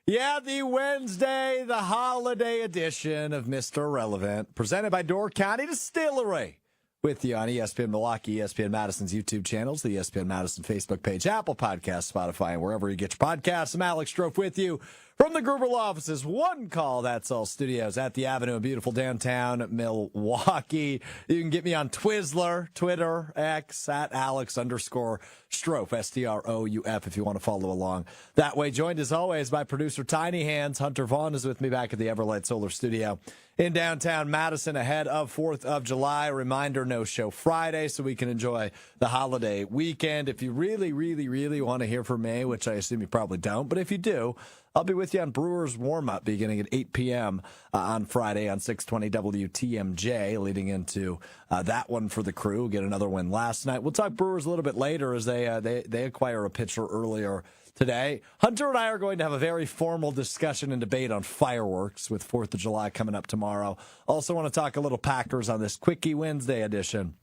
Yeah, the Wednesday, the holiday edition of Mr. Irrelevant, presented by Door County Distillery. With you on ESPN Milwaukee, ESPN Madison's YouTube channels, the ESPN Madison Facebook page, Apple Podcasts, Spotify, and wherever you get your podcasts. I'm Alex Strouf with you from the Gruber Law Office's One Call That's All studios at the Avenue in beautiful downtown Milwaukee. You can get me on Twizzler, Twitter, X, at Alex_Strouf, Strouf, if you want to follow along that way. Joined as always by producer Tiny Hands. Hunter Vaughn is with me back at the Everlight Solar Studio in downtown Madison ahead of 4th of July. Reminder, no show Friday, so we can enjoy the holiday weekend. If you really, really, really want to hear from me, which I assume you probably don't, but if you do, I'll be with you on Brewers warm-up beginning at 8 p.m. On Friday on 620 WTMJ, leading into that one for the crew. Get another win last night. We'll talk Brewers a little bit later as they acquire a pitcher earlier today. Hunter and I are going to have a very formal discussion and debate on fireworks with 4th of July coming up tomorrow. Also want to talk a little Packers on this Quickie Wednesday edition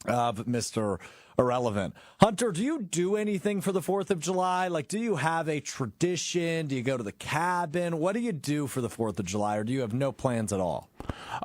of Mr. Irrelevant. Hunter, do you do anything for the 4th of July? Like, do you have a tradition? Do you go to the cabin? What do you do for the 4th of July, or do you have no plans at all?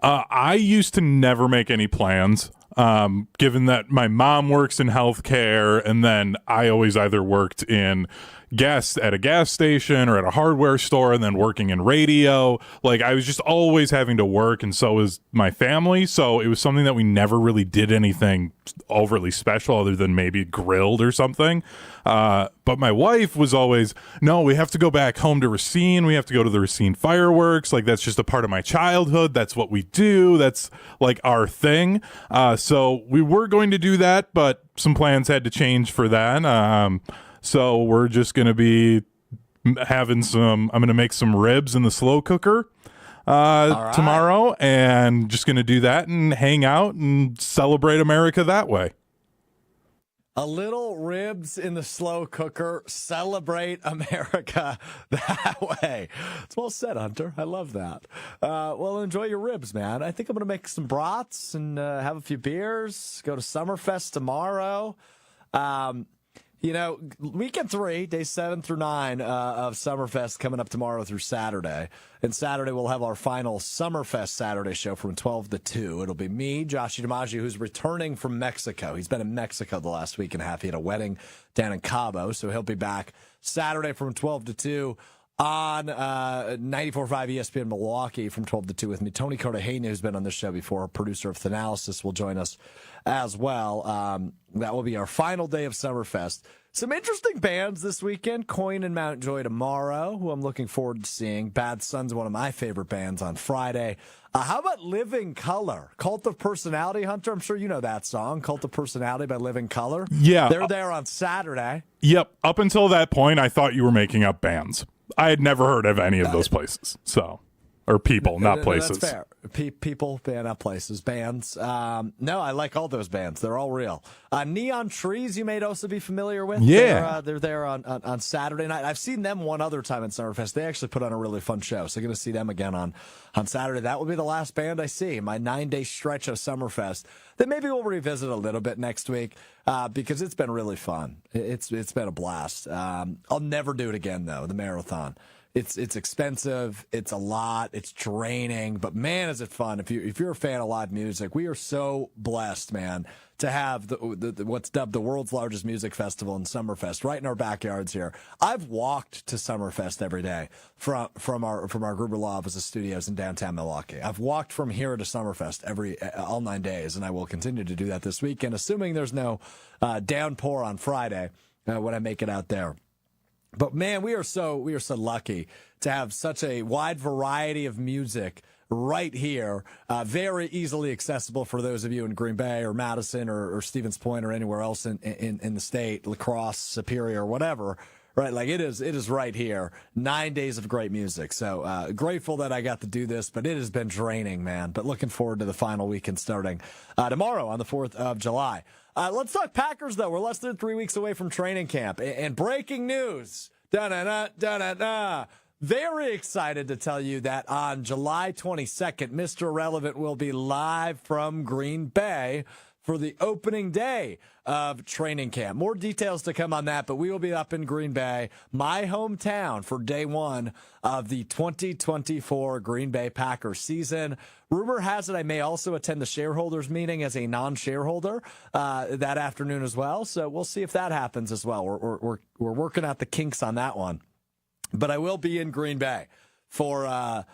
I used to never make any plans, given that my mom works in healthcare, and then I always either worked at a gas station or at a hardware store, and then working in radio. Like, I was just always having to work, and so was my family. So it was something that we never really did anything overly special other than maybe grilled or something. But my wife was always, no, we have to go back home to Racine. We have to go to the Racine fireworks. Like, that's just a part of my childhood. That's what we do. That's like our thing. So we were going to do that, but some plans had to change for that. So we're just going to be I'm going to make some ribs in the slow cooker tomorrow, and just going to do that and hang out and celebrate America that way. A little ribs in the slow cooker, celebrate America that way. It's well said, Hunter. I love that. Well, enjoy your ribs, man. I think I'm going to make some brats and have a few beers, go to Summerfest tomorrow. Weekend 3, days 7 through 9 of Summerfest coming up tomorrow through Saturday. And Saturday, we'll have our final Summerfest Saturday show from 12 to 2. It'll be me, Joshie DiMaggio, who's returning from Mexico. He's been in Mexico the last week and a half. He had a wedding down in Cabo, so he'll be back Saturday from 12 to 2 on 94.5 ESPN Milwaukee from 12 to 2 with me. Tony Cartagena, who's been on this show before, producer of Thanalysis, will join us as well. That will be our final day of Summerfest. Some interesting bands this weekend. Coin and Mountjoy tomorrow, who I'm looking forward to seeing. Bad Son's one of my favorite bands on Friday. How about Living Color? Cult of Personality, Hunter? I'm sure you know that song, Cult of Personality by Living Color. Yeah. They're there on Saturday. Yep. Up until that point, I thought you were making up bands. I had never heard of any of those places. Or people, not places. That's fair. People, not places, bands. No, I like all those bands. They're all real. Neon Trees, you may also be familiar with. Yeah. They're there on Saturday night. I've seen them one other time in Summerfest. They actually put on a really fun show. So going to see them again on Saturday. That will be the last band I see. My 9-day stretch of Summerfest. Then maybe we'll revisit a little bit next week because it's been really fun. It's been a blast. I'll never do it again, though, the marathon. It's expensive. It's a lot. It's draining. But, man, is it fun. If you're a fan of live music, we are so blessed, man, to have what's dubbed the world's largest music festival in Summerfest right in our backyards here. I've walked to Summerfest every day from our Gruber Law Office's studios in downtown Milwaukee. I've walked from here to Summerfest all 9 days, and I will continue to do that this weekend, assuming there's no downpour on Friday when I make it out there. But, man, we are so lucky to have such a wide variety of music right here, very easily accessible for those of you in Green Bay or Madison or Stevens Point or anywhere else in the state, La Crosse, Superior, whatever. Right, like it is right here. 9 days of great music. So grateful that I got to do this, but it has been draining, man. But looking forward to the final weekend starting tomorrow on the 4th of July. Let's talk Packers, though. We're less than 3 weeks away from training camp. And breaking news. Very excited to tell you that on July 22nd, Mr. Irrelevant will be live from Green Bay for the opening day of training camp. More details to come on that, but we will be up in Green Bay, my hometown, for day one of the 2024 Green Bay Packers season. Rumor has it I may also attend the shareholders meeting as a non-shareholder that afternoon as well. So we'll see if that happens as well. We're working out the kinks on that one. But I will be in Green Bay for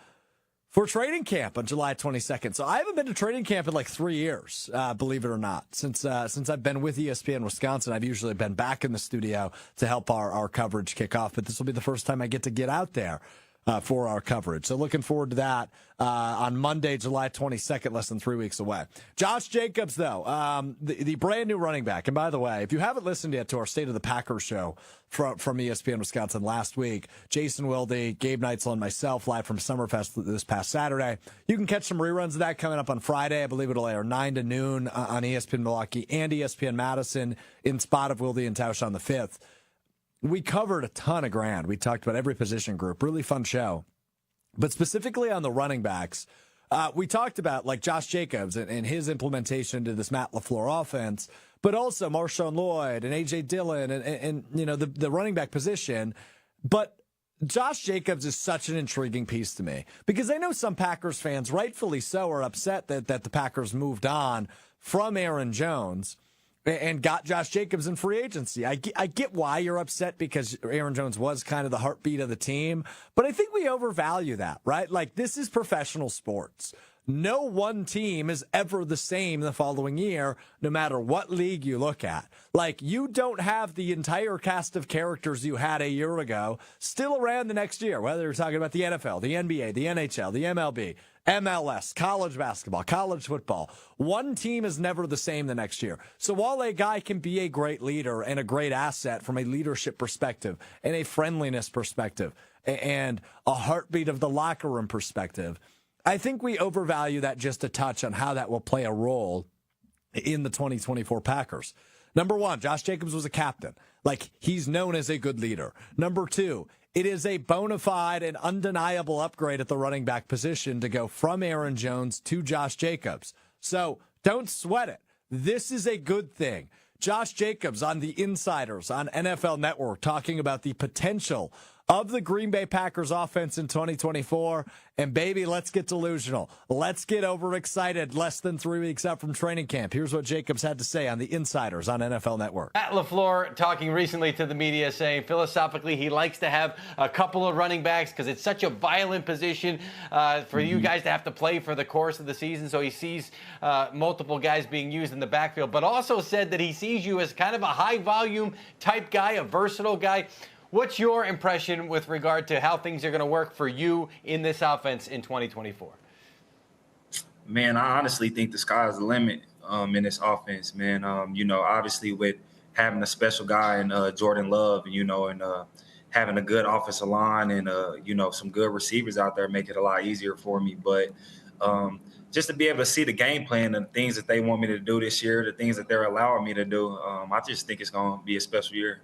training camp on July 22nd. So I haven't been to training camp in like 3 years, believe it or not. Since I've been with ESPN Wisconsin, I've usually been back in the studio to help our coverage kick off. But this will be the first time I get to get out there for our coverage. So looking forward to that on Monday, July 22nd, less than 3 weeks away. Josh Jacobs, though, the brand new running back. And by the way, if you haven't listened yet to our State of the Packers show from ESPN Wisconsin last week, Jason Wilde, Gabe Neitzel, and myself live from Summerfest this past Saturday. You can catch some reruns of that coming up on Friday. I believe it'll air 9 to noon on ESPN Milwaukee and ESPN Madison in spot of Wilde and Tausch on the 5th. We covered a ton of ground. We talked about every position group. Really fun show. But specifically on the running backs, we talked about like Josh Jacobs and his implementation into this Matt LaFleur offense, but also Marshawn Lloyd and A.J. Dillon and you know, the running back position. But Josh Jacobs is such an intriguing piece to me because I know some Packers fans, rightfully so, are upset that the Packers moved on from Aaron Jones and got Josh Jacobs in free agency. I get why you're upset because Aaron Jones was kind of the heartbeat of the team, but I think we overvalue that, right? Like, this is professional sports. No one team is ever the same the following year, no matter what league you look at. Like, you don't have the entire cast of characters you had a year ago still around the next year, whether you're talking about the NFL, the NBA, the NHL, the MLB, MLS, college basketball, college football. One team is never the same the next year. So while a guy can be a great leader and a great asset from a leadership perspective and a friendliness perspective and a heartbeat of the locker room perspective, I think we overvalue that just a touch on how that will play a role in the 2024 Packers. Number one, Josh Jacobs was a captain. Like, he's known as a good leader. Number two, it is a bona fide and undeniable upgrade at the running back position to go from Aaron Jones to Josh Jacobs. So don't sweat it. This is a good thing. Josh Jacobs on the Insiders on NFL Network talking about the potential of the Green Bay Packers offense in 2024. And baby, let's get delusional. Let's get overexcited less than 3 weeks out from training camp. Here's what Jacobs had to say on the Insiders on NFL Network. Matt LaFleur talking recently to the media saying philosophically he likes to have a couple of running backs because it's such a violent position for you guys to have to play for the course of the season. So he sees multiple guys being used in the backfield, but also said that he sees you as kind of a high volume type guy, a versatile guy. What's your impression with regard to how things are going to work for you in this offense in 2024? Man, I honestly think the sky's the limit in this offense, man. You know, obviously with having a special guy in Jordan Love, you know, and having a good offensive line and, you know, some good receivers out there make it a lot easier for me. But just to be able to see the game plan and the things that they want me to do this year, the things that they're allowing me to do, I just think it's going to be a special year.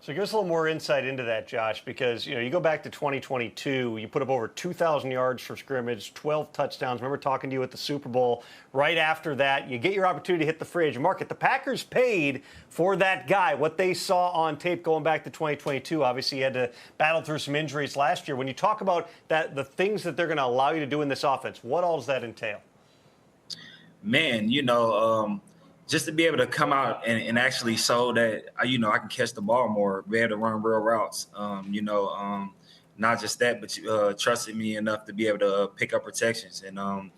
So give us a little more insight into that, Josh, because, you know, you go back to 2022, you put up over 2,000 yards for scrimmage, 12 touchdowns. Remember talking to you at the Super Bowl. Right after that, you get your opportunity to hit the free agent market. The Packers paid for that guy, what they saw on tape going back to 2022. Obviously, you had to battle through some injuries last year. When you talk about that, the things that they're going to allow you to do in this offense, what all does that entail? Man, you know, just to be able to come out and actually show that, you know, I can catch the ball more, be able to run real routes, you know, not just that, but trusted me enough to be able to pick up protections. And,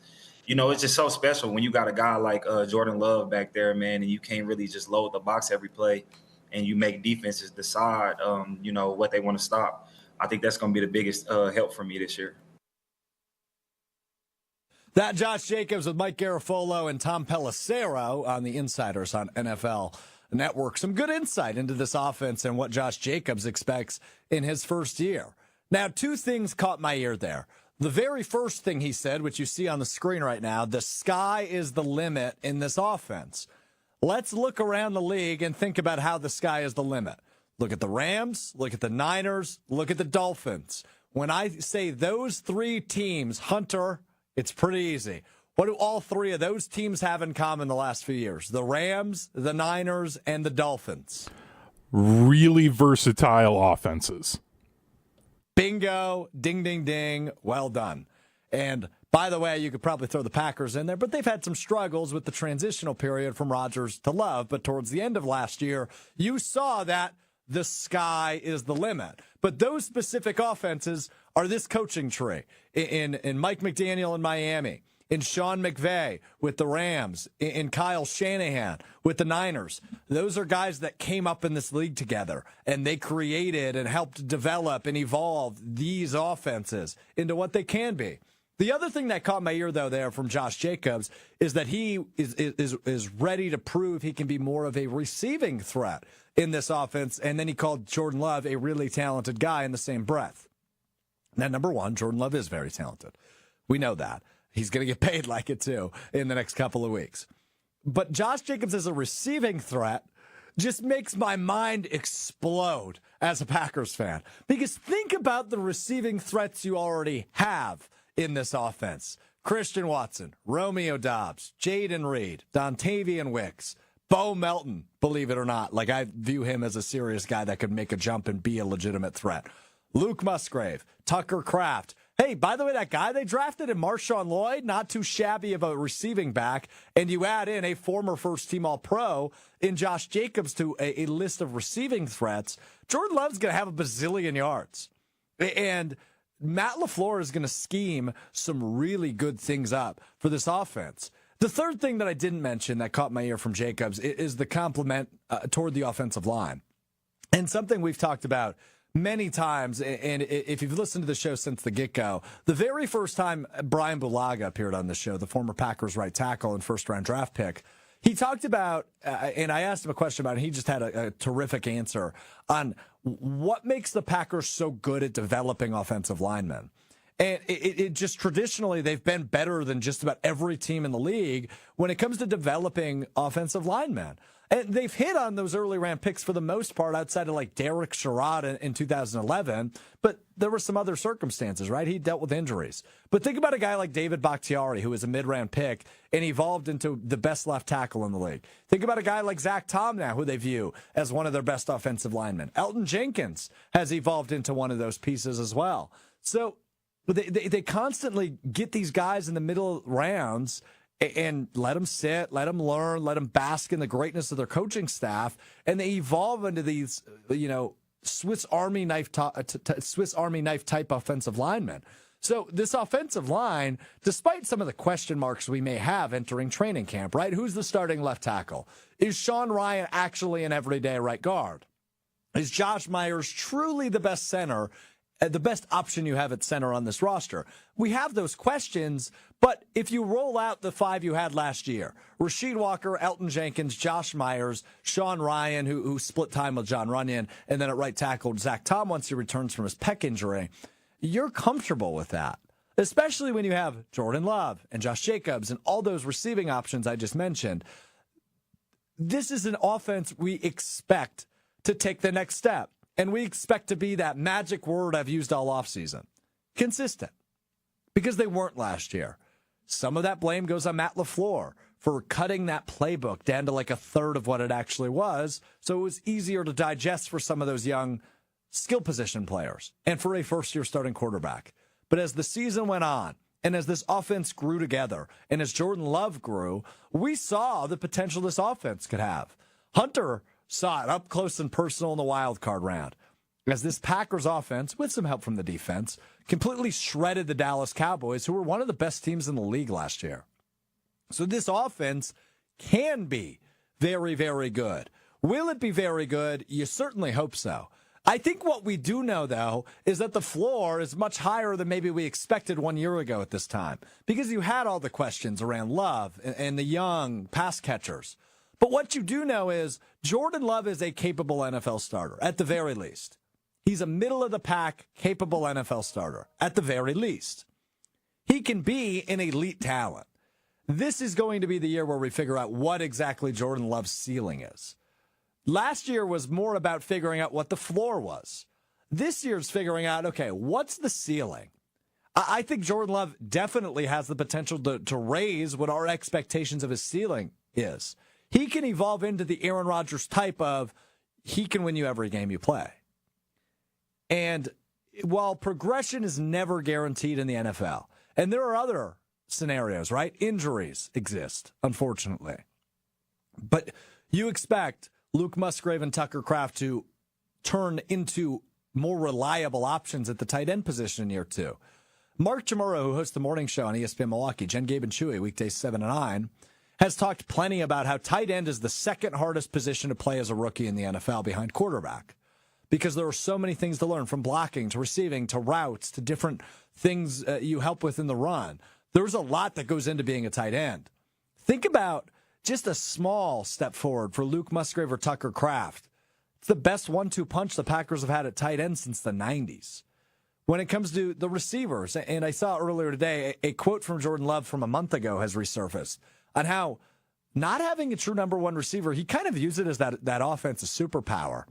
you know, it's just so special when you got a guy like Jordan Love back there, man, and you can't really just load the box every play and you make defenses decide, you know, what they want to stop. I think that's going to be the biggest help for me this year. That Josh Jacobs with Mike Garafolo and Tom Pelissero on the Insiders on NFL Network. Some good insight into this offense and what Josh Jacobs expects in his first year. Now, two things caught my ear there. The very first thing he said, which you see on the screen right now, the sky is the limit in this offense. Let's look around the league and think about how the sky is the limit. Look at the Rams, look at the Niners, look at the Dolphins. When I say those three teams, Hunter, it's pretty easy. What do all three of those teams have in common the last few years? The Rams, the Niners, and the Dolphins. Really versatile offenses. Bingo, ding, ding, ding. Well done. And by the way, you could probably throw the Packers in there, but they've had some struggles with the transitional period from Rodgers to Love. But towards the end of last year, you saw that the sky is the limit. But those specific offenses are this coaching tree. In Mike McDaniel in Miami, in Sean McVay with the Rams, in Kyle Shanahan with the Niners. Those are guys that came up in this league together, and they created and helped develop and evolve these offenses into what they can be. The other thing that caught my ear, though, there from Josh Jacobs is that he is ready to prove he can be more of a receiving threat in this offense, and then he called Jordan Love a really talented guy in the same breath. Now, number one, Jordan Love is very talented. We know that. He's going to get paid like it, too, in the next couple of weeks. But Josh Jacobs as a receiving threat just makes my mind explode as a Packers fan. Because think about the receiving threats you already have in this offense. Christian Watson, Romeo Doubs, Jaden Reed, Dontavian Wicks, Bo Melton, believe it or not. Like, I view him as a serious guy that could make a jump and be a legitimate threat. Luke Musgrave, Tucker Kraft. Hey, by the way, that guy they drafted in Marshawn Lloyd, not too shabby of a receiving back, and you add in a former first-team All-Pro in Josh Jacobs to a list of receiving threats, Jordan Love's going to have a bazillion yards. And Matt LaFleur is going to scheme some really good things up for this offense. The third thing that I didn't mention that caught my ear from Jacobs is the compliment toward the offensive line. And something we've talked about many times, and if you've listened to the show since the get-go, the very first time Brian Bulaga appeared on the show, the former Packers right tackle and first-round draft pick, he talked about, and I asked him a question about it, and he just had a terrific answer on what makes the Packers so good at developing offensive linemen. And it just traditionally, they've been better than just about every team in the league when it comes to developing offensive linemen. And they've hit on those early round picks for the most part outside of like Derek Sherrod in 2011. But there were some other circumstances, right? He dealt with injuries. But think about a guy like David Bakhtiari, who was a mid-round pick and evolved into the best left tackle in the league. Think about a guy like Zach Tom now, who they view as one of their best offensive linemen. Elton Jenkins has evolved into one of those pieces as well. So they constantly get these guys in the middle rounds and let them sit, let them learn, let them bask in the greatness of their coaching staff, and they evolve into these, Swiss Army knife type offensive linemen. So this offensive line, despite some of the question marks we may have entering training camp, right? Who's the starting left tackle? Is Sean Ryan actually an everyday right guard? Is Josh Myers truly the best center? The best option you have at center on this roster? We have those questions, but if you roll out the five you had last year, Rasheed Walker, Elton Jenkins, Josh Myers, Sean Ryan, who split time with John Runyon, and then at right tackle, Zach Tom once he returns from his pec injury, you're comfortable with that, especially when you have Jordan Love and Josh Jacobs and all those receiving options I just mentioned. This is an offense we expect to take the next step. And we expect to be that magic word I've used all offseason, consistent, because they weren't last year. Some of that blame goes on Matt LaFleur for cutting that playbook down to like a third of what it actually was, so it was easier to digest for some of those young skill position players and for a first-year starting quarterback. But as the season went on, and as this offense grew together, and as Jordan Love grew, we saw the potential this offense could have. Hunter saw it up close and personal in the wild card round as this Packers offense, with some help from the defense, completely shredded the Dallas Cowboys, who were one of the best teams in the league last year. So this offense can be very, very good. Will it be very good? You certainly hope so. I think what we do know, though, is that the floor is much higher than maybe we expected 1 year ago at this time, because you had all the questions around Love and the young pass catchers. But what you do know is Jordan Love is a capable NFL starter, at the very least. He's a middle-of-the-pack, capable NFL starter, at the very least. He can be an elite talent. This is going to be the year where we figure out what exactly Jordan Love's ceiling is. Last year was more about figuring out what the floor was. This year's figuring out, okay, what's the ceiling? I think Jordan Love definitely has the potential to raise what our expectations of his ceiling is. He can evolve into the Aaron Rodgers type of he can win you every game you play. And while progression is never guaranteed in the NFL, and there are other scenarios, right? Injuries exist, unfortunately. But you expect Luke Musgrave and Tucker Kraft to turn into more reliable options at the tight end position in year 2. Mark Chamorro, who hosts the morning show on ESPN Milwaukee, Jen, Gabe, and Chewy, weekdays 7 to 9, has talked plenty about how tight end is the second hardest position to play as a rookie in the NFL behind quarterback, because there are so many things to learn, from blocking to receiving to routes to different things you help with in the run. There's a lot that goes into being a tight end. Think about just a small step forward for Luke Musgrave or Tucker Kraft. It's the best 1-2 punch the Packers have had at tight end since the 90s. When it comes to the receivers, and I saw earlier today a quote from Jordan Love from a month ago has resurfaced on how not having a true number one receiver, he kind of views it as that offensive superpower.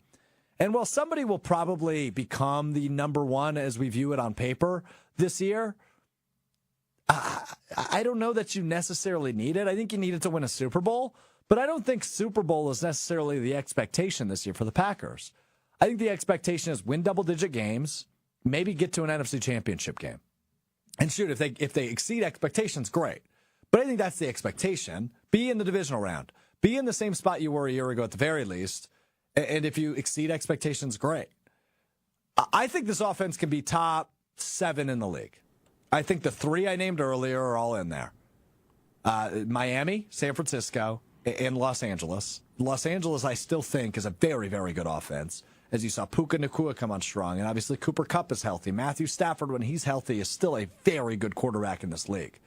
And while somebody will probably become the number one as we view it on paper this year, I don't know that you necessarily need it. I think you need it to win a Super Bowl, but I don't think Super Bowl is necessarily the expectation this year for the Packers. I think the expectation is win double-digit games, maybe get to an NFC Championship game. And shoot, if they exceed expectations, great. But I think that's the expectation. Be in the divisional round. Be in the same spot you were a year ago at the very least. And if you exceed expectations, great. I think this offense can be top 7 in the league. I think the 3 I named earlier are all in there. Miami, San Francisco, and Los Angeles. Los Angeles, I still think, is a very, very good offense. As you saw, Puka Nacua come on strong. And obviously, Cooper Kupp is healthy. Matthew Stafford, when he's healthy, is still a very good quarterback in this league.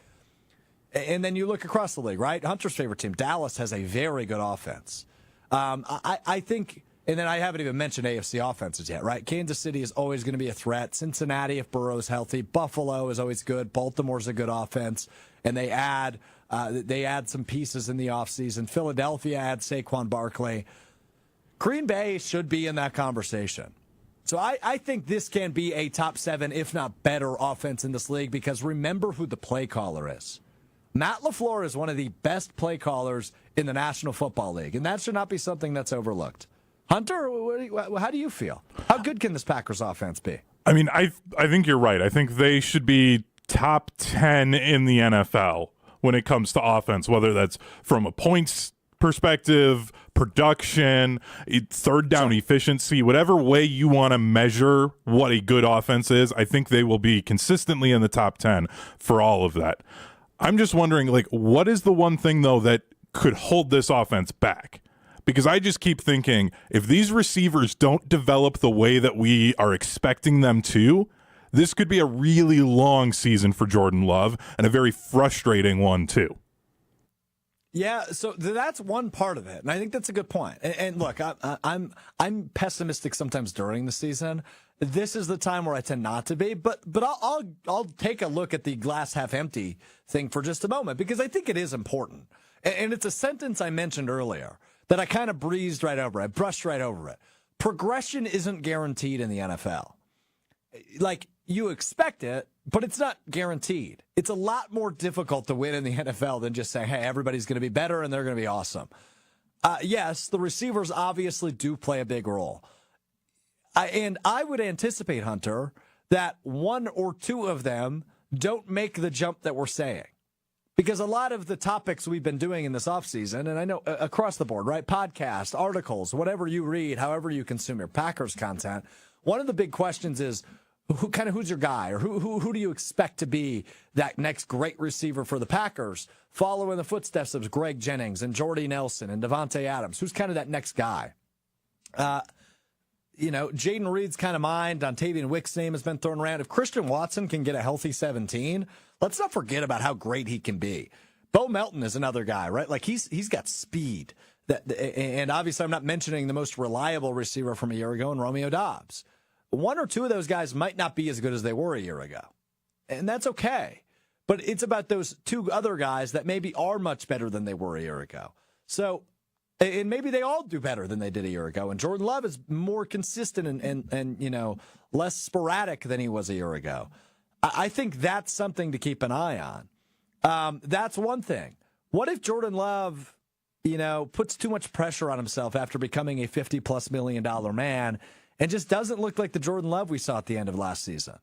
And then you look across the league, right? Hunter's favorite team, Dallas, has a very good offense. I think, and then I haven't even mentioned AFC offenses yet, right? Kansas City is always going to be a threat. Cincinnati, if Burrow's healthy. Buffalo is always good. Baltimore's a good offense. And they add some pieces in the offseason. Philadelphia adds Saquon Barkley. Green Bay should be in that conversation. So I think this can be a top 7, if not better, offense in this league, because remember who the play caller is. Matt LaFleur is one of the best play callers in the National Football League, and that should not be something that's overlooked. Hunter, how do you feel? How good can this Packers offense be? I mean, I think you're right. I think they should be top 10 in the NFL when it comes to offense, whether that's from a points perspective, production, third down efficiency, whatever way you want to measure what a good offense is. I think they will be consistently in the top 10 for all of that. I'm just wondering, what is the one thing, though, that could hold this offense back? Because I just keep thinking, if these receivers don't develop the way that we are expecting them to, this could be a really long season for Jordan Love and a very frustrating one, too. Yeah, so that's one part of it, and I think that's a good point. And look, I'm pessimistic sometimes during the season. This is the time where I tend not to be, but I'll take a look at the glass half empty thing for just a moment, because I think it is important. And it's a sentence I mentioned earlier that I kind of breezed right over. I brushed right over it. Progression isn't guaranteed in the NFL. You expect it, but it's not guaranteed. It's a lot more difficult to win in the NFL than just saying, hey, everybody's going to be better and they're going to be awesome. Yes, the receivers obviously do play a big role. And I would anticipate, Hunter, that 1 or 2 of them don't make the jump that we're saying. Because a lot of the topics we've been doing in this offseason, and I know across the board, right? Podcasts, articles, whatever you read, however you consume your Packers content, one of the big questions is, who's your guy, or who do you expect to be that next great receiver for the Packers, following the footsteps of Greg Jennings and Jordy Nelson and Devontae Adams? Who's kind of that next guy? Jaden Reed's kind of mind. Dontavian Wick's name has been thrown around. If Christian Watson can get a healthy 17, let's not forget about how great he can be. Bo Melton is another guy, right? He's got speed. And obviously I'm not mentioning the most reliable receiver from a year ago in Romeo Doubs. 1 or 2 of those guys might not be as good as they were a year ago. And that's okay. But it's about those 2 other guys that maybe are much better than they were a year ago. So, and maybe they all do better than they did a year ago. And Jordan Love is more consistent and less sporadic than he was a year ago. I think that's something to keep an eye on. That's one thing. What if Jordan Love, puts too much pressure on himself after becoming a $50+ million man and just doesn't look like the Jordan Love we saw at the end of last season?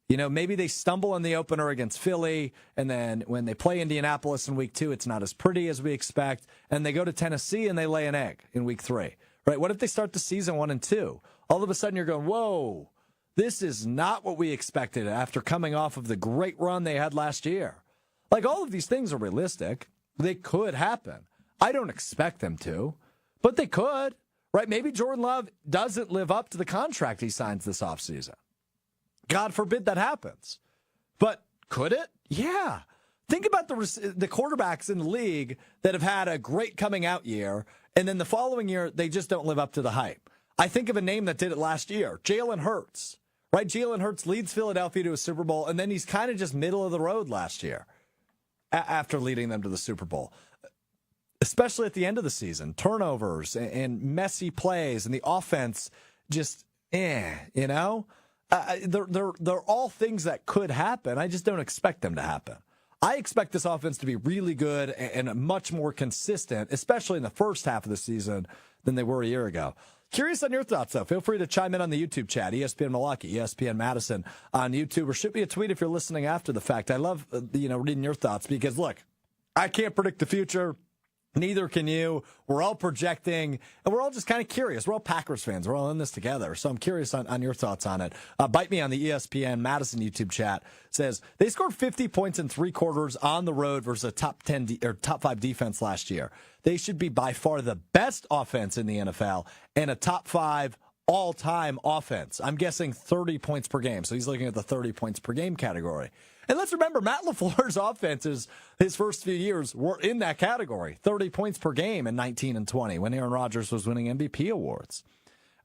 Maybe they stumble in the opener against Philly, and then when they play Indianapolis in week 2, it's not as pretty as we expect, and they go to Tennessee and they lay an egg in week 3. Right? What if they start the season 1 and 2? All of a sudden you're going, whoa, this is not what we expected after coming off of the great run they had last year. Like, all of these things are realistic. They could happen. I don't expect them to, but they could. Right? Maybe Jordan Love doesn't live up to the contract he signs this offseason. God forbid that happens. But could it? Yeah. Think about the quarterbacks in the league that have had a great coming out year, and then the following year, they just don't live up to the hype. I think of a name that did it last year, Jalen Hurts. Right? Jalen Hurts leads Philadelphia to a Super Bowl, and then he's kind of just middle of the road last year after leading them to the Super Bowl. Especially at the end of the season, turnovers and messy plays, and the offense just, They're all things that could happen. I just don't expect them to happen. I expect this offense to be really good and much more consistent, especially in the first half of the season, than they were a year ago. Curious on your thoughts, though. Feel free to chime in on the YouTube chat, ESPN Milwaukee, ESPN Madison on YouTube, or shoot me a tweet if you're listening after the fact. I love, reading your thoughts because, look, I can't predict the future. Neither can you. We're all projecting, and we're all just kind of curious. We're all Packers fans. We're all in this together. So I'm curious on your thoughts on it. Bite me on the ESPN Madison YouTube chat. Says they scored 50 points in 3 quarters on the road versus a top 5 defense last year. They should be by far the best offense in the NFL and a top 5 all-time offense. I'm guessing 30 points per game. So he's looking at the 30 points per game category. And let's remember, Matt LaFleur's offenses, his first few years, were in that category. 30 points per game in 19 and 20 when Aaron Rodgers was winning MVP awards.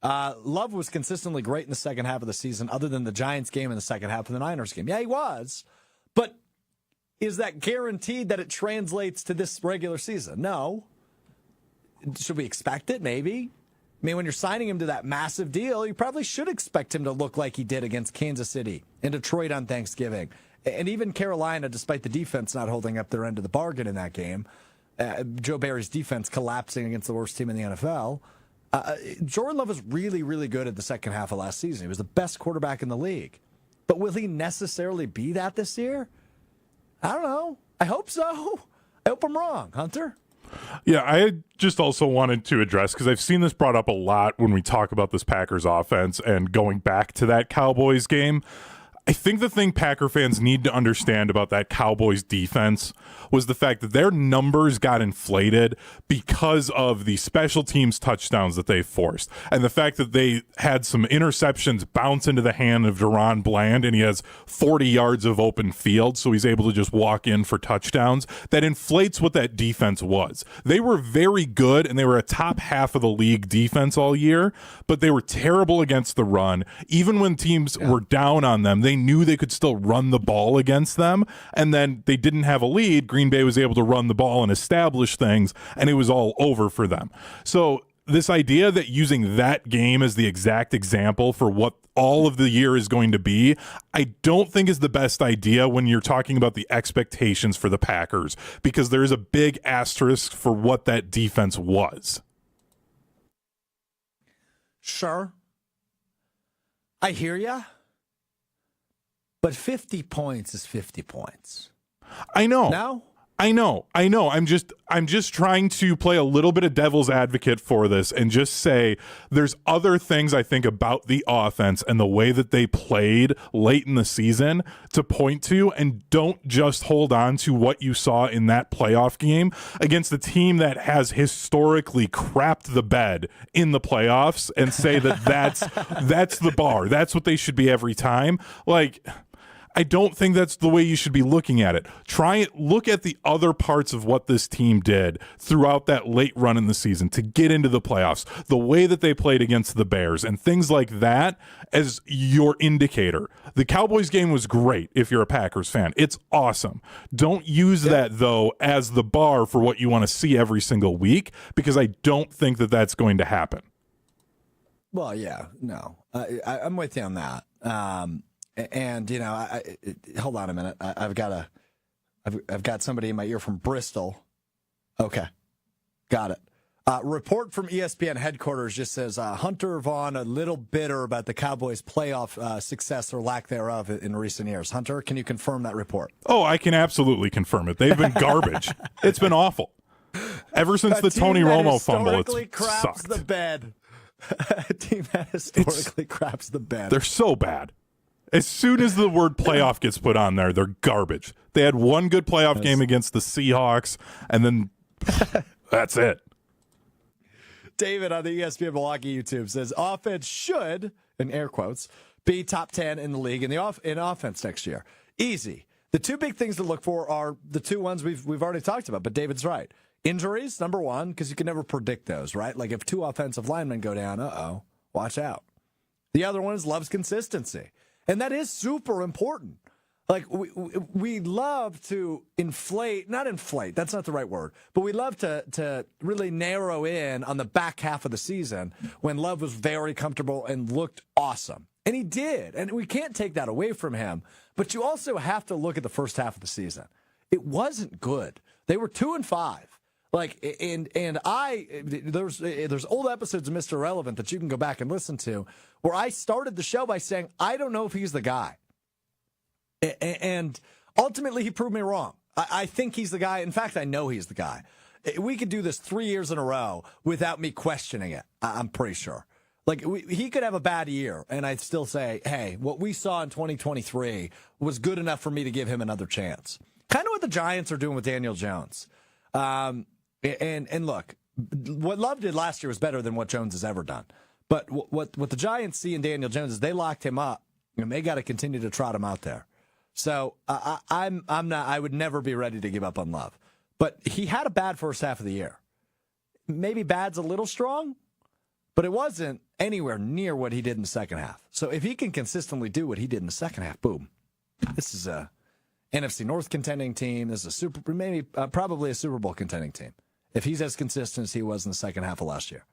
Love was consistently great in the second half of the season, other than the Giants game and the second half of the Niners game. Yeah, he was. But is that guaranteed that it translates to this regular season? No. Should we expect it? Maybe. I mean, when you're signing him to that massive deal, you probably should expect him to look like he did against Kansas City and Detroit on Thanksgiving. And even Carolina, despite the defense not holding up their end of the bargain in that game, Joe Barry's defense collapsing against the worst team in the NFL, Jordan Love was really, really good at the second half of last season. He was the best quarterback in the league. But will he necessarily be that this year? I don't know. I hope so. I hope I'm wrong, Hunter. Yeah, I just also wanted to address, because I've seen this brought up a lot when we talk about this Packers offense and going back to that Cowboys game. I think the thing Packer fans need to understand about that Cowboys defense was the fact that their numbers got inflated because of the special teams touchdowns that they forced. And the fact that they had some interceptions bounce into the hand of Deron Bland, and he has 40 yards of open field, so he's able to just walk in for touchdowns. That inflates what that defense was. They were very good, and they were a top half of the league defense all year, but they were terrible against the run. Even when teams were down on them, they knew they could still run the ball against them, and then they didn't have a lead. Green Bay was able to run the ball and establish things, and it was all over for them. So this idea that using that game as the exact example for what all of the year is going to be, I don't think is the best idea when you're talking about the expectations for the Packers, because there is a big asterisk for what that defense was. Sure. I hear ya. But 50 points is 50 points. I know. No? I know. I'm just trying to play a little bit of devil's advocate for this and just say there's other things I think about the offense and the way that they played late in the season to point to, and don't just hold on to what you saw in that playoff game against a team that has historically crapped the bed in the playoffs and say that that's the bar. That's what they should be every time. Like, I don't think that's the way you should be looking at it. Look at the other parts of what this team did throughout that late run in the season to get into the playoffs, the way that they played against the Bears and things like that as your indicator. The Cowboys game was great if you're a Packers fan. It's awesome. Don't use that, though, as the bar for what you want to see every single week, because I don't think that that's going to happen. Well, yeah, no. I'm with you on that. And hold on a minute. I've got somebody in my ear from Bristol. Okay, got it. Report from ESPN headquarters just says Hunter Vaughn a little bitter about the Cowboys' playoff success or lack thereof in recent years. Hunter, can you confirm that report? Oh, I can absolutely confirm it. They've been garbage. It's been awful. Ever since the Tony Romo fumble, it's sucked. The bed. A team that historically craps the bed. They're so bad. As soon as the word playoff gets put on there, they're garbage. They had one good playoff game against the Seahawks, and then that's it. David on the ESPN Milwaukee YouTube says offense should, in air quotes, be top 10 in the league in offense next year. Easy. The two big things to look for are the two ones we've already talked about, but David's right. Injuries, number one, because you can never predict those, right? Like if two offensive linemen go down, watch out. The other one is Love's consistency, and that is super important. Like, we love to not inflate, that's not the right word, but we love to really narrow in on the back half of the season when Love was very comfortable and looked awesome. And he did, and we can't take that away from him, but you also have to look at the first half of the season. It wasn't good. They were 2-5. Like, there's old episodes of Mr. Irrelevant that you can go back and listen to where I started the show by saying, I don't know if he's the guy. And ultimately, he proved me wrong. I think he's the guy. In fact, I know he's the guy. We could do this 3 years in a row without me questioning it. I'm pretty sure. Like, he could have a bad year, and I'd still say, hey, what we saw in 2023 was good enough for me to give him another chance. Kind of what the Giants are doing with Daniel Jones. And look, what Love did last year was better than what Jones has ever done. But what the Giants see in Daniel Jones is they locked him up, and they got to continue to trot him out there. So I'm not. I would never be ready to give up on Love, but he had a bad first half of the year. Maybe bad's a little strong, but it wasn't anywhere near what he did in the second half. So if he can consistently do what he did in the second half, boom, this is a NFC North contending team. This is probably a Super Bowl contending team. If he's as consistent as he was in the second half of last year,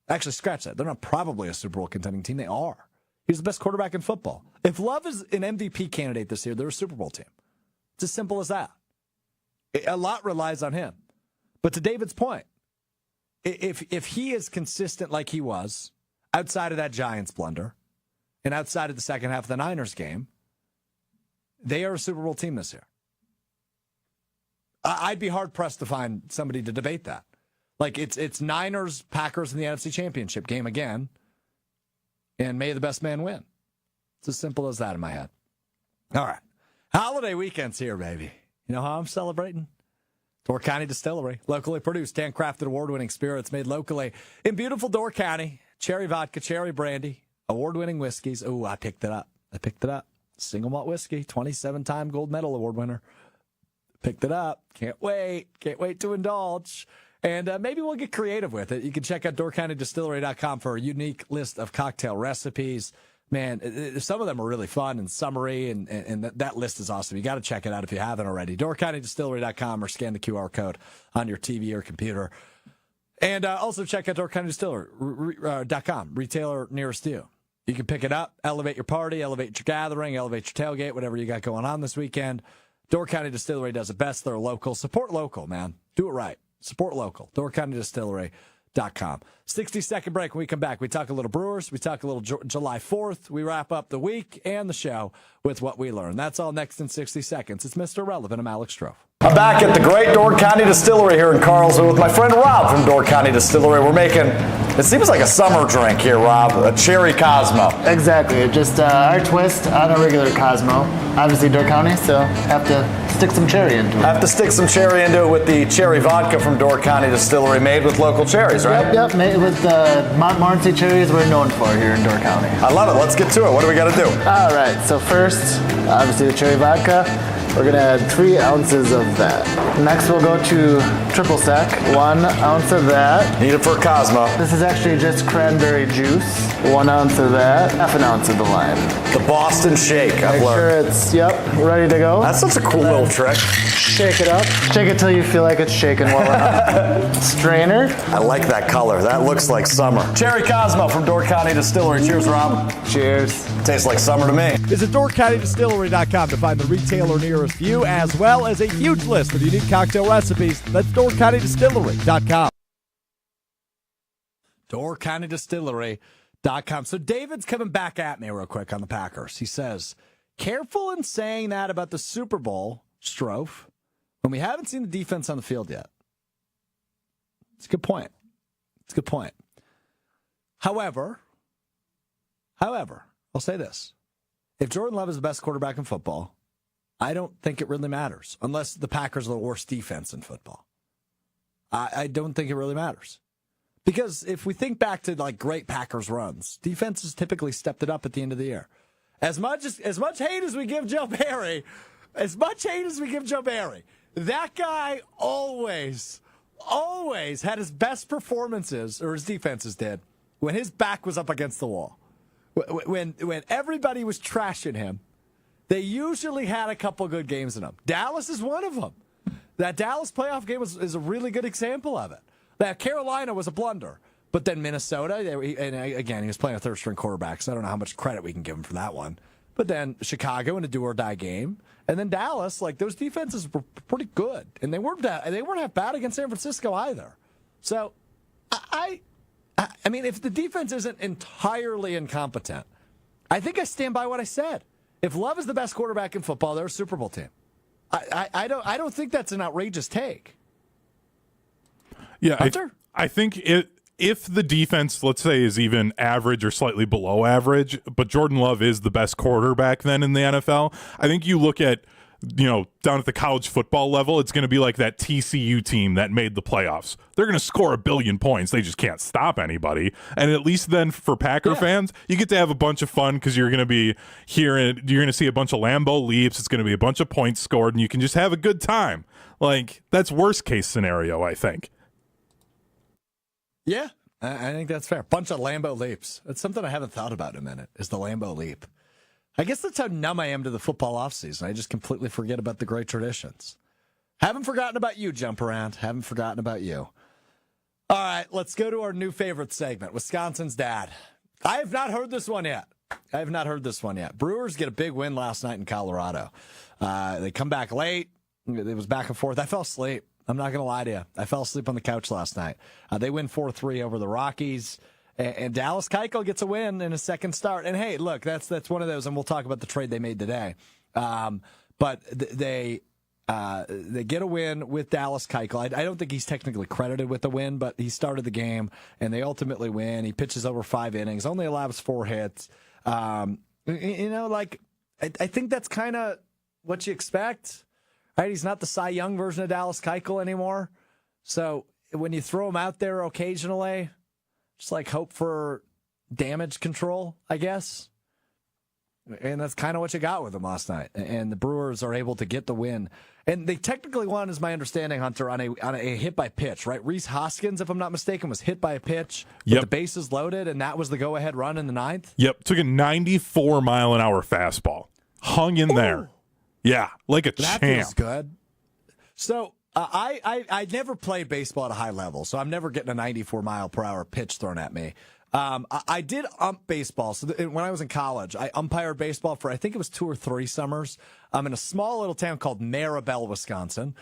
actually scratch that. They're not probably a Super Bowl contending team. They are. He's the best quarterback in football. If Love is an MVP candidate this year, they're a Super Bowl team. It's as simple as that. A lot relies on him. But to David's point, if he is consistent like he was outside of that Giants blunder and outside of the second half of the Niners game, they are a Super Bowl team this year. I'd be hard-pressed to find somebody to debate that. Like, it's Niners, Packers in the NFC Championship game again. And may the best man win. It's as simple as that in my head. All right. Holiday weekend's here, baby. You know how I'm celebrating? Door County Distillery. Locally produced, handcrafted, award-winning spirits made locally in beautiful Door County. Cherry vodka, cherry brandy, award-winning whiskeys. Ooh, I picked it up. Single malt whiskey, 27-time gold medal award winner. Picked it up. Can't wait to indulge. And maybe we'll get creative with it. You can check out DoorCountyDistillery.com for a unique list of cocktail recipes. Man, some of them are really fun and summery, and that list is awesome. You got to check it out if you haven't already. DoorCountyDistillery.com or scan the QR code on your TV or computer. And also check out DoorCountyDistillery.com, retailer nearest you. You can pick it up, elevate your party, elevate your gathering, elevate your tailgate, whatever you got going on this weekend. Door County Distillery does it best. They're local. Support local, man. Do it right. Support local. DoorCountyDistillery.com. 60-second break. When we come back, we talk a little Brewers. We talk a little July 4th. We wrap up the week and the show with what we learned. That's all next in 60 seconds. It's Mr. Relevant. I'm Alex Strouf. I'm back at the great Door County Distillery here in Carlsbad with my friend Rob from Door County Distillery. We're making, it seems like a summer drink here, Rob, a cherry Cosmo. Exactly. Just our twist on a regular Cosmo. Obviously Door County, so have to stick some cherry into it. Have to stick some cherry into it with the cherry vodka from Door County Distillery, made with local cherries, right? Yep, made with the Montmorency cherries we're known for here in Door County. I love it. Let's get to it. What do we got to do? All right, so first, obviously the cherry vodka. We're gonna add 3 ounces of that. Next we'll go to triple sec, 1 ounce of that. Need it for Cosmo. This is actually just cranberry juice, 1 ounce of that, half an ounce of the lime. The Boston Shake, I've Make sure learned. it's, ready to go. That's such a cool little trick. Shake it up. Shake it till you feel like it's shaking while we're hot. Strainer. I like that color. That looks like summer. Cherry Cosmo from Door County Distillery. Cheers, Rob. Cheers. Tastes like summer to me. Visit DoorCountyDistillery.com to find the retailer nearest you, as well as a huge list of unique cocktail recipes. That's DoorCountyDistillery.com. DoorCountyDistillery.com. So David's coming back at me real quick on the Packers. He says, careful in saying that about the Super Bowl, Strouf, when we haven't seen the defense on the field yet. It's a good point. It's a good point. However, I'll say this. If Jordan Love is the best quarterback in football, I don't think it really matters, unless the Packers are the worst defense in football. I don't think it really matters. Because if we think back to like great Packers runs, defenses typically stepped it up at the end of the year. As much hate as we give Joe Barry, that guy always had his best performances, or his defenses did, when his back was up against the wall. When everybody was trashing him, they usually had a couple good games in them. Dallas is one of them. That Dallas playoff game is a really good example of it. That Carolina was a blunder. But then Minnesota, and again, he was playing a third-string quarterback, so I don't know how much credit we can give him for that one. But then Chicago in a do-or-die game. And then Dallas, like, those defenses were pretty good. And they weren't half bad against San Francisco either. So, I mean, if the defense isn't entirely incompetent, I think I stand by what I said. If Love is the best quarterback in football, they're a Super Bowl team. I don't think that's an outrageous take. Yeah, I think if the defense, let's say, is even average or slightly below average, but Jordan Love is the best quarterback then in the NFL, I think you look at, down at the college football level, it's going to be like that TCU team that made the playoffs. They're going to score 1 billion points. They just can't stop anybody. And at least then for Packer fans, you get to have a bunch of fun because you're going to be you're going to see a bunch of Lambeau leaps. It's going to be a bunch of points scored, and you can just have a good time. Like, that's worst case scenario, I think. Yeah, I think that's fair. Bunch of Lambeau leaps. That's something I haven't thought about in a minute, is the Lambeau leap. I guess that's how numb I am to the football offseason. I just completely forget about the great traditions. Haven't forgotten about you, Jump Around. Haven't forgotten about you. All right, let's go to our new favorite segment, Wisconsin's Dad. I have not heard this one yet. Brewers get a big win last night in Colorado. They come back late. It was back and forth. I fell asleep. I'm not going to lie to you. I fell asleep on the couch last night. They win 4-3 over the Rockies. And Dallas Keuchel gets a win in his second start. And, hey, look, that's one of those, and we'll talk about the trade they made today. But they get a win with Dallas Keuchel. I don't think he's technically credited with the win, but he started the game, and they ultimately win. He pitches over 5 innings, only allows 4 hits. I think that's kind of what you expect. Right? He's not the Cy Young version of Dallas Keuchel anymore. So when you throw him out there occasionally, just like hope for damage control, I guess. And that's kind of what you got with him last night. And the Brewers are able to get the win. And they technically won, is my understanding, Hunter, on a hit by pitch, right? Rhys Hoskins, if I'm not mistaken, was hit by a pitch with the bases loaded, and that was the go-ahead run in the 9th? Yep, took a 94-mile-an-hour fastball. Hung in there. Yeah, like a champ. That feels good. So I never played baseball at a high level, so I'm never getting a 94-mile-per-hour pitch thrown at me. I did ump baseball. So when I was in college, I umpired baseball for, I think it was 2 or 3 summers. I'm in a small little town called Maribel, Wisconsin,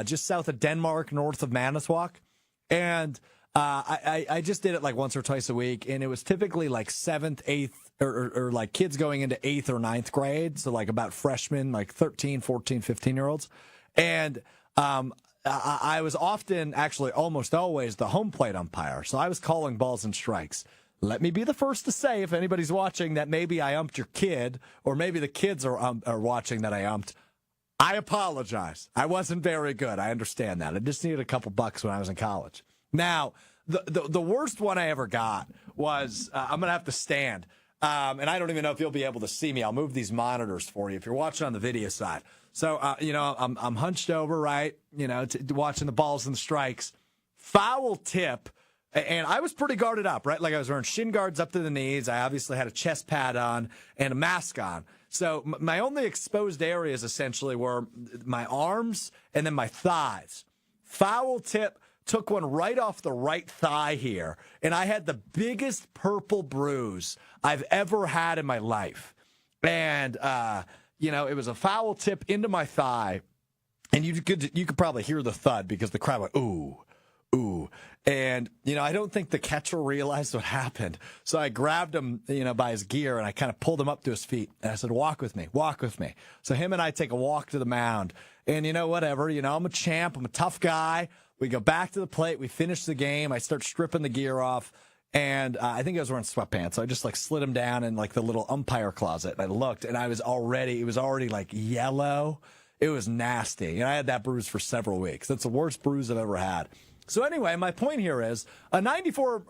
just south of Denmark, north of Manitowoc. And I just did it like once or twice a week, and it was typically like 7th, 8th, or like kids going into 8th or 9th grade, so like about freshmen, like 13, 14, 15-year-olds. And I was often, actually almost always, the home plate umpire, so I was calling balls and strikes. Let me be the first to say, if anybody's watching, that maybe I umped your kid, or maybe the kids are watching that I umped. I apologize. I wasn't very good. I understand that. I just needed a couple bucks when I was in college. Now, the worst one I ever got was, I'm going to have to stand. And I don't even know if you'll be able to see me. I'll move these monitors for you if you're watching on the video side. So, I'm hunched over, right? Watching the balls and the strikes. Foul tip. And I was pretty guarded up, right? Like I was wearing shin guards up to the knees. I obviously had a chest pad on and a mask on. So my only exposed areas essentially were my arms and then my thighs. Foul tip, took one right off the right thigh here. And I had the biggest purple bruise I've ever had in my life. And, it was a foul tip into my thigh. And you could probably hear the thud because the crowd went, ooh. Ooh. And, I don't think the catcher realized what happened. So I grabbed him, by his gear and I kind of pulled him up to his feet. And I said, walk with me. So him and I take a walk to the mound. And, whatever, I'm a champ. I'm a tough guy. We go back to the plate. We finish the game. I start stripping the gear off. And I think I was wearing sweatpants. So I just slid them down in the little umpire closet. And I looked and it was already yellow. It was nasty. And I had that bruise for several weeks. That's the worst bruise I've ever had. So anyway, my point here is a 94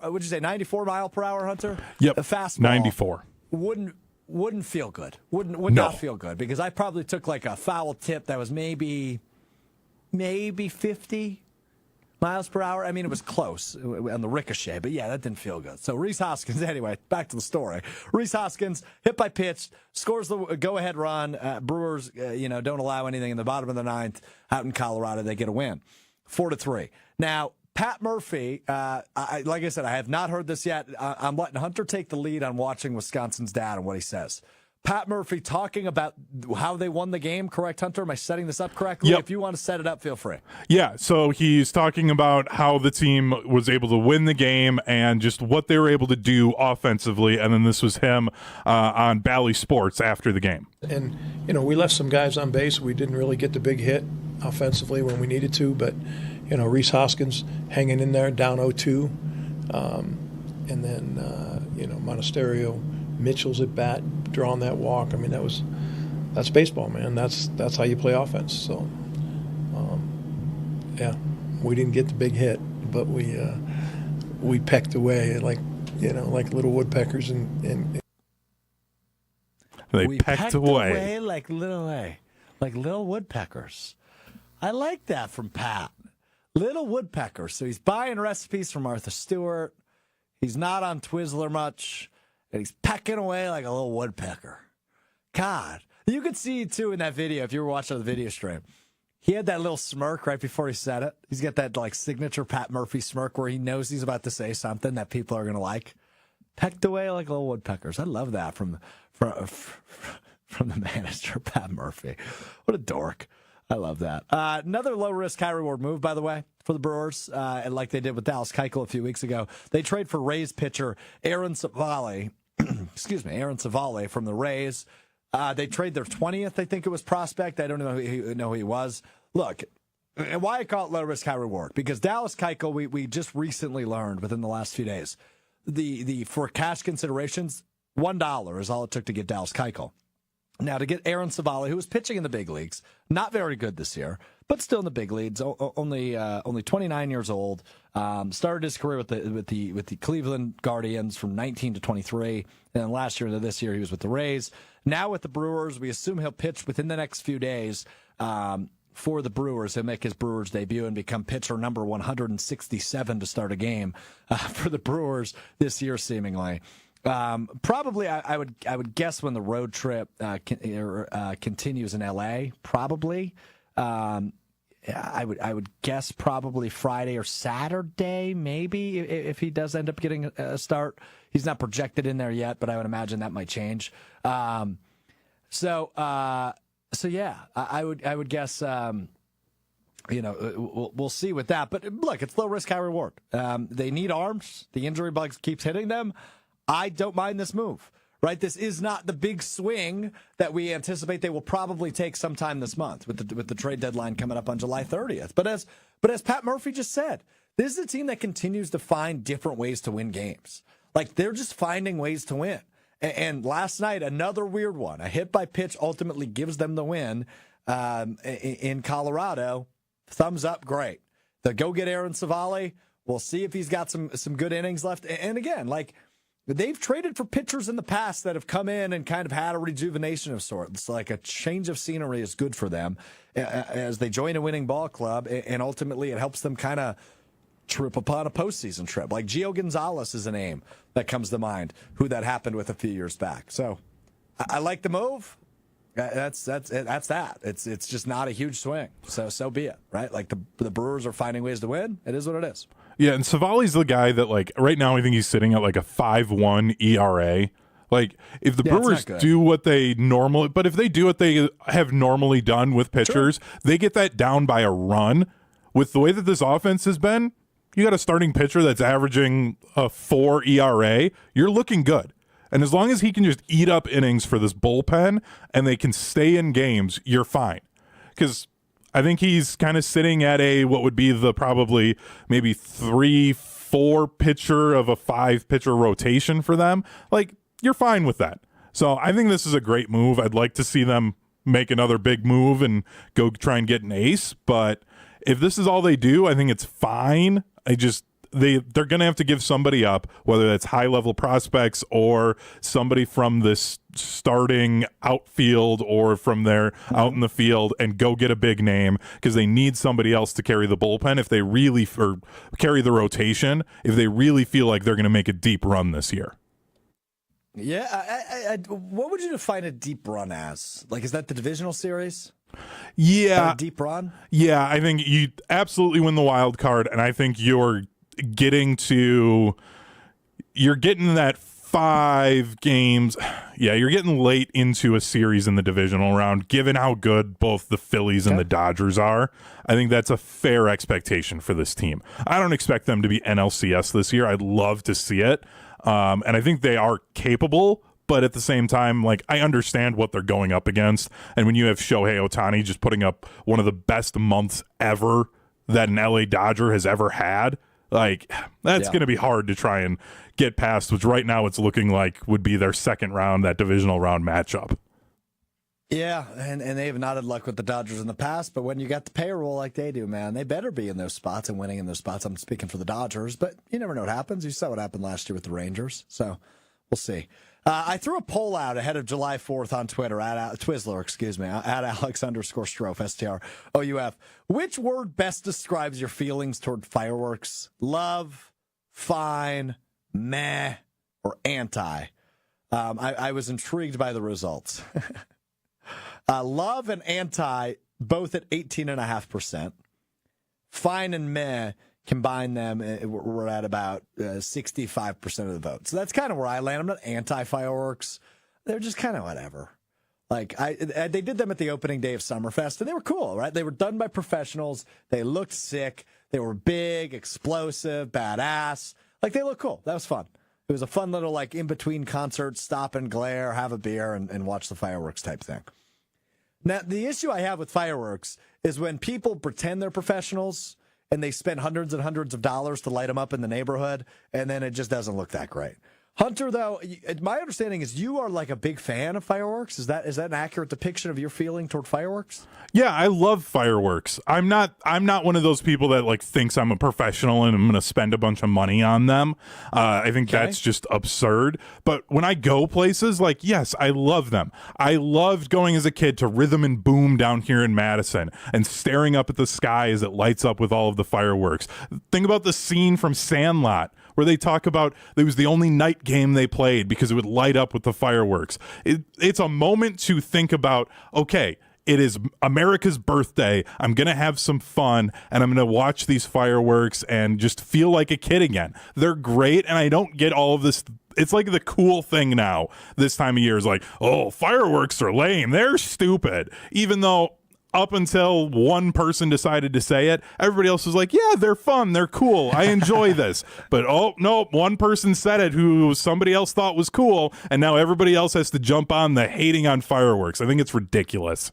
mile per hour, Hunter? Yep. A fastball 94. Wouldn't feel good. Would No. not feel good because I probably took a foul tip that was maybe 50 miles per hour. I mean, it was close on the ricochet, but yeah, that didn't feel good. So Rhys Hoskins, anyway, back to the story. Rhys Hoskins, hit by pitch, scores the go-ahead run. Brewers, don't allow anything in the bottom of the ninth out in Colorado. They get a win. 4-3. Now, Pat Murphy, like I said, I have not heard this yet. I'm letting Hunter take the lead on watching Wisconsin's dad and what he says. Pat Murphy talking about how they won the game, correct, Hunter? Am I setting this up correctly? Yep. If you want to set it up, feel free. Yeah, so he's talking about how the team was able to win the game and just what they were able to do offensively, and then this was him on Bally Sports after the game. And, we left some guys on base. We didn't really get the big hit offensively when we needed to, but, Rhys Hoskins hanging in there, down 0-2. And then, Monasterio, Mitchell's at bat, drawing that walk. I mean, that's baseball, man. That's how you play offense. So, we didn't get the big hit, but we pecked away like little woodpeckers and They pecked away like little woodpeckers. I like that from Pat. Little woodpeckers. So he's buying recipes from Martha Stewart. He's not on Twizzler much. And he's pecking away like a little woodpecker. God. You could see, too, in that video, if you were watching the video stream, he had that little smirk right before he said it. He's got that, signature Pat Murphy smirk where he knows he's about to say something that people are going to like. Pecked away like little woodpeckers. I love that from the manager, Pat Murphy. What a dork. I love that. Another low-risk, high-reward move, by the way, for the Brewers, and like they did with Dallas Keuchel a few weeks ago. They trade for Rays pitcher Aaron Savale, Aaron Savale from the Rays. They trade their 20th, I think it was, prospect. I don't know who he was. Look, and why I call it low-risk, high-reward, because Dallas Keuchel, we just recently learned within the last few days, for cash considerations, $1 is all it took to get Dallas Keuchel. Now, to get Aaron Savale, who was pitching in the big leagues, not very good this year, but still in the big leagues, only 29 years old, started his career with the Cleveland Guardians from 19 to 23, and then last year to this year he was with the Rays. Now with the Brewers, we assume he'll pitch within the next few days for the Brewers. He'll make his Brewers debut and become pitcher number 167 to start a game for the Brewers this year, seemingly. Probably, I would guess when the road trip continues in LA. Probably, I would guess probably Friday or Saturday, maybe if he does end up getting a start. He's not projected in there yet, but I would imagine that might change. So yeah, I would guess. We'll see with that. But look, it's low risk, high reward. They need arms. The injury bug keeps hitting them. I don't mind this move, right? This is not the big swing that we anticipate they will probably take sometime this month with the trade deadline coming up on July 30th. But as Pat Murphy just said, this is a team that continues to find different ways to win games. Like, they're just finding ways to win. And last night, another weird one. A hit by pitch ultimately gives them the win in Colorado. Thumbs up, great. Go get Aaron Savale. We'll see if he's got some good innings left. And again, they've traded for pitchers in the past that have come in and kind of had a rejuvenation of sorts. Like a change of scenery is good for them as they join a winning ball club, and ultimately it helps them kind of trip upon a postseason trip. Like Gio Gonzalez is a name that comes to mind, who that happened with a few years back. So I like the move. That's that. It's just not a huge swing. So be it, right? Like the Brewers are finding ways to win. It is what it is. Yeah, and Savali's the guy that, like, right now I think he's sitting at like a 5.1 ERA. Like, if the Brewers do what they normally, but if they do what they have normally done with pitchers, they get that down by a run. With the way that this offense has been, you got a starting pitcher that's averaging a 4 ERA, you're looking good. And as long as he can just eat up innings for this bullpen and they can stay in games, you're fine. Because I think he's kind of sitting at what would be the probably maybe 3-4 pitcher of a 5 pitcher rotation for them. Like, you're fine with that. So I think this is a great move. I'd like to see them make another big move and go try and get an ace. But if this is all they do, I think it's fine. They're going to have to give somebody up, whether that's high-level prospects or somebody from this starting outfield or from there out in the field, and go get a big name, because they need somebody else to carry the bullpen if they really or carry the rotation if they really feel like they're going to make a deep run this year. Yeah, what would you define a deep run as? Like, is that the divisional series? Yeah, a deep run. Yeah, I think you absolutely win the wild card, and I think you're getting that 5 games. Yeah, you're getting late into a series in the divisional round, given how good both the Phillies and the Dodgers are. I think that's a fair expectation for this team. I don't expect them to be NLCS this year. I'd love to see it. And I think they are capable, but at the same time, like, I understand what they're going up against. And when you have Shohei Ohtani just putting up one of the best months ever that an LA Dodger has ever had, like, that's going to be hard to try and get past, which right now it's looking like would be their second round, that divisional round matchup. Yeah, and they have not had luck with the Dodgers in the past, but when you got the payroll like they do, man, they better be in those spots and winning in those spots. I'm speaking for the Dodgers, but you never know what happens. You saw what happened last year with the Rangers, so we'll see. I threw a poll out ahead of July 4th on Twitter, at Twizzler, at Alex_Strouf, STROUF. Which word best describes your feelings toward fireworks? Love, fine, meh, or anti? I was intrigued by the results. Love and anti, both at 18.5%. Fine and meh, combine them, we're at about 65% of the vote. So that's kind of where I land. I'm not anti-fireworks. They're just kind of whatever. Like, they did them at the opening day of Summerfest, and they were cool, right? They were done by professionals. They looked sick. They were big, explosive, badass. Like, they look cool. That was fun. It was a fun little, like, in-between concerts, stop and glare, have a beer, and watch the fireworks type thing. Now, the issue I have with fireworks is when people pretend they're professionals and they spend hundreds and hundreds of dollars to light them up in the neighborhood, and then it just doesn't look that great. Hunter, though, my understanding is you are like a big fan of fireworks. Is that an accurate depiction of your feeling toward fireworks? Yeah, I love fireworks. I'm not one of those people that like thinks I'm a professional and I'm going to spend a bunch of money on them. I think that's just absurd. But when I go places, like, yes, I love them. I loved going as a kid to Rhythm and Boom down here in Madison and staring up at the sky as it lights up with all of the fireworks. Think about the scene from Sandlot, where they talk about it was the only night game they played because it would light up with the fireworks. It's a moment to think about, okay, it is America's birthday. I'm going to have some fun, and I'm going to watch these fireworks and just feel like a kid again. They're great, and I don't get all of this. It's like the cool thing now this time of year is like, oh, fireworks are lame. They're stupid. Even though up until one person decided to say it, everybody else was like, yeah, they're fun, they're cool, I enjoy this. But oh no, one person said it who somebody else thought was cool, and now everybody else has to jump on the hating on fireworks. I think it's ridiculous.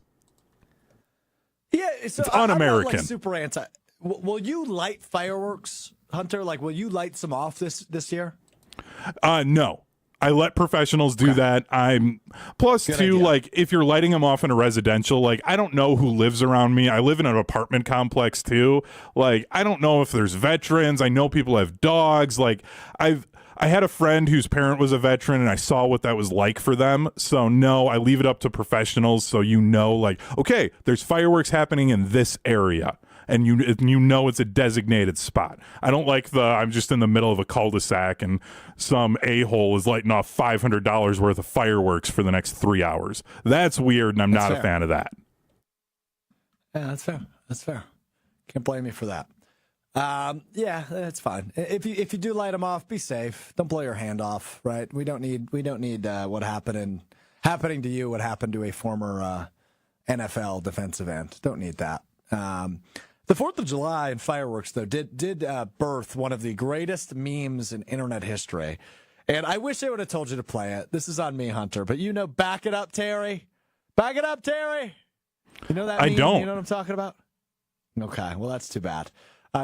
Yeah, so it's un-American. I'm not, like, super anti. Will you light fireworks, Hunter? Like, will you light some off this year? No. I let professionals do that. I'm plus Good too, idea. like, if you're lighting them off in a residential, like, I don't know who lives around me. I live in an apartment complex too. Like, I don't know if there's veterans. I know people have dogs. Like, I had a friend whose parent was a veteran, and I saw what that was like for them. So no, I leave it up to professionals. So like, okay, there's fireworks happening in this area, and you know it's a designated spot. I don't like I'm just in the middle of a cul-de-sac and some a-hole is lighting off $500 worth of fireworks for the next 3 hours. That's weird, and I'm not a fan of that. Yeah, that's fair. That's fair. Can't blame me for that. Yeah, that's fine. If you do light them off, be safe. Don't blow your hand off, right? We don't need what happening to you, what happened to a former NFL defensive end. Don't need that. The 4th of July and fireworks, though, did birth one of the greatest memes in internet history. And I wish I would have told you to play it. This is on me, Hunter. But back it up, Terry. Back it up, Terry. You know that meme? I don't. You know what I'm talking about? Okay, well, that's too bad.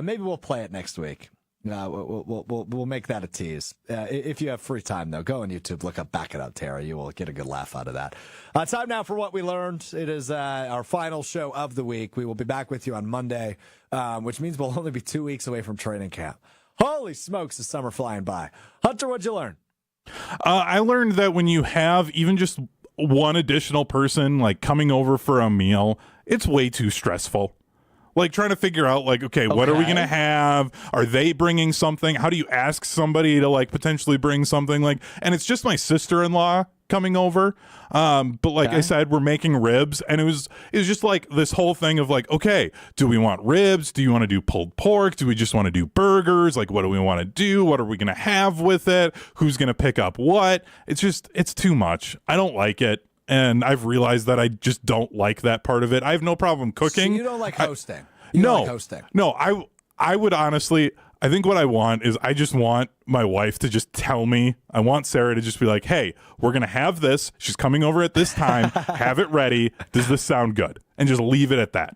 Maybe we'll play it next week. We'll make that a tease. If you have free time, though, go on YouTube, look up Back It Up, Terry. You will get a good laugh out of that. Time now for What We Learned. It is our final show of the week. We will be back with you on Monday, which means we'll only be 2 weeks away from training camp. Holy smokes, is summer flying by. Hunter, what'd you learn? I learned that when you have even just one additional person like coming over for a meal, it's way too stressful. Like trying to figure out like, okay, what are we going to have? Are they bringing something? How do you ask somebody to like potentially bring something like, and it's just my sister-in-law coming over. But like I said, we're making ribs, and it was just like this whole thing of like, okay, do we want ribs? Do you want to do pulled pork? Do we just want to do burgers? Like, what do we want to do? What are we going to have with it? Who's going to pick up what? It's too much. I don't like it. And I've realized that I just don't like that part of it. I have no problem cooking. So you don't like hosting? Don't like hosting? No, I would honestly, I think what I want is I just want my wife to just tell me. I want Sarah to just be like, hey, we're going to have this. She's coming over at this time. Have it ready. Does this sound good? And just leave it at that.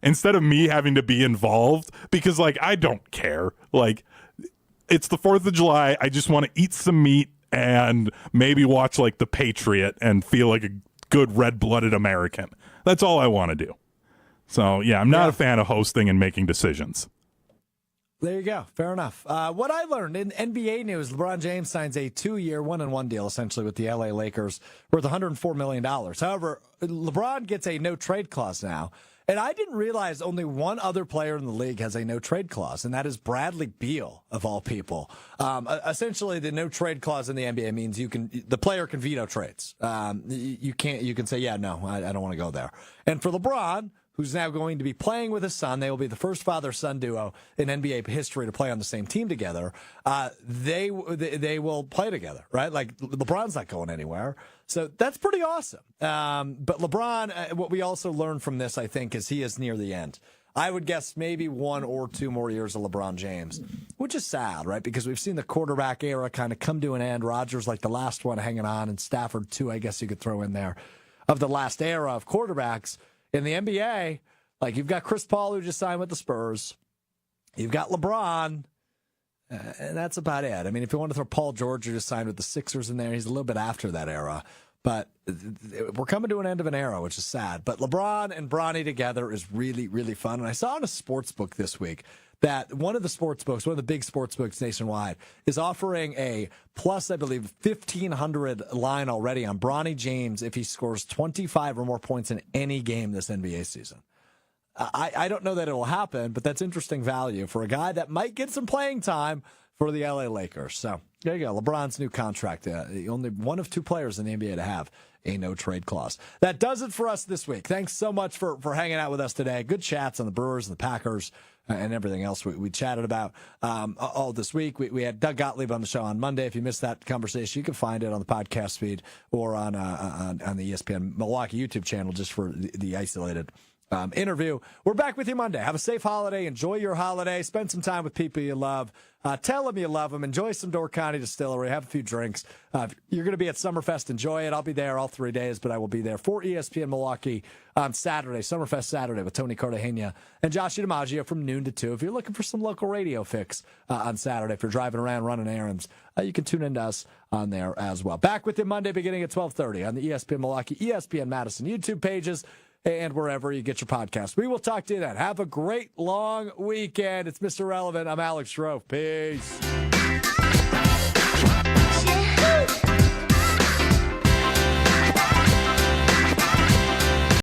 Instead of me having to be involved, because like I don't care. Like it's the 4th of July. I just want to eat some meat and maybe watch like The Patriot and feel like a good red-blooded American. That's all I want to do. So, yeah, I'm not a fan of hosting and making decisions. There you go. Fair enough. What I learned in NBA news, LeBron James signs a 2-year, 1-and-1 deal, essentially, with the LA Lakers worth $104 million. However, LeBron gets a no-trade clause now. And I didn't realize only one other player in the league has a no-trade clause, and that is Bradley Beal, of all people. Essentially, the no-trade clause in the NBA means the player can veto trades. You can say, yeah, no, I don't want to go there. And for LeBron, who's now going to be playing with his son, they will be the first father-son duo in NBA history to play on the same team together. They will play together, right? Like LeBron's not going anywhere. So that's pretty awesome. But LeBron, what we also learned from this, I think, is he is near the end. I would guess maybe 1 or 2 more years of LeBron James, which is sad, right? Because we've seen the quarterback era kind of come to an end. Rodgers like the last one hanging on, and Stafford too, I guess you could throw in there, of the last era of quarterbacks. In the NBA, like you've got Chris Paul, who just signed with the Spurs. You've got LeBron, and that's about it. I mean, if you want to throw Paul George, who just signed with the Sixers in there, he's a little bit after that era. But we're coming to an end of an era, which is sad. But LeBron and Bronny together is really, really fun. And I saw in a sports book this week that one of the big sports books nationwide, is offering a plus, I believe, 1,500 line already on Bronny James if he scores 25 or more points in any game this NBA season. I don't know that it will happen, but that's interesting value for a guy that might get some playing time for the LA Lakers. So there you go. LeBron's new contract. Only one of 2 players in the NBA to have a no-trade clause. That does it for us this week. Thanks so much for hanging out with us today. Good chats on the Brewers and the Packers and everything else we chatted about all this week. We had Doug Gottlieb on the show on Monday. If you missed that conversation, you can find it on the podcast feed or on the ESPN Milwaukee YouTube channel just for the isolated interview. We're back with you Monday. Have a safe holiday. Enjoy your holiday. Spend some time with people you love. Tell them you love them. Enjoy some Door County Distillery. Have a few drinks. You're going to be at Summerfest. Enjoy it. I'll be there all 3 days, but I will be there for ESPN Milwaukee on Saturday, Summerfest Saturday with Tony Cartagena and Josh DiMaggio from noon to 2. If you're looking for some local radio fix on Saturday, if you're driving around running errands, you can tune in to us on there as well. Back with you Monday beginning at 12:30 on the ESPN Milwaukee, ESPN Madison YouTube pages, and wherever you get your podcast. We will talk to you then. Have a great long weekend. It's Mr. Relevant. I'm Alex Strouf. Peace.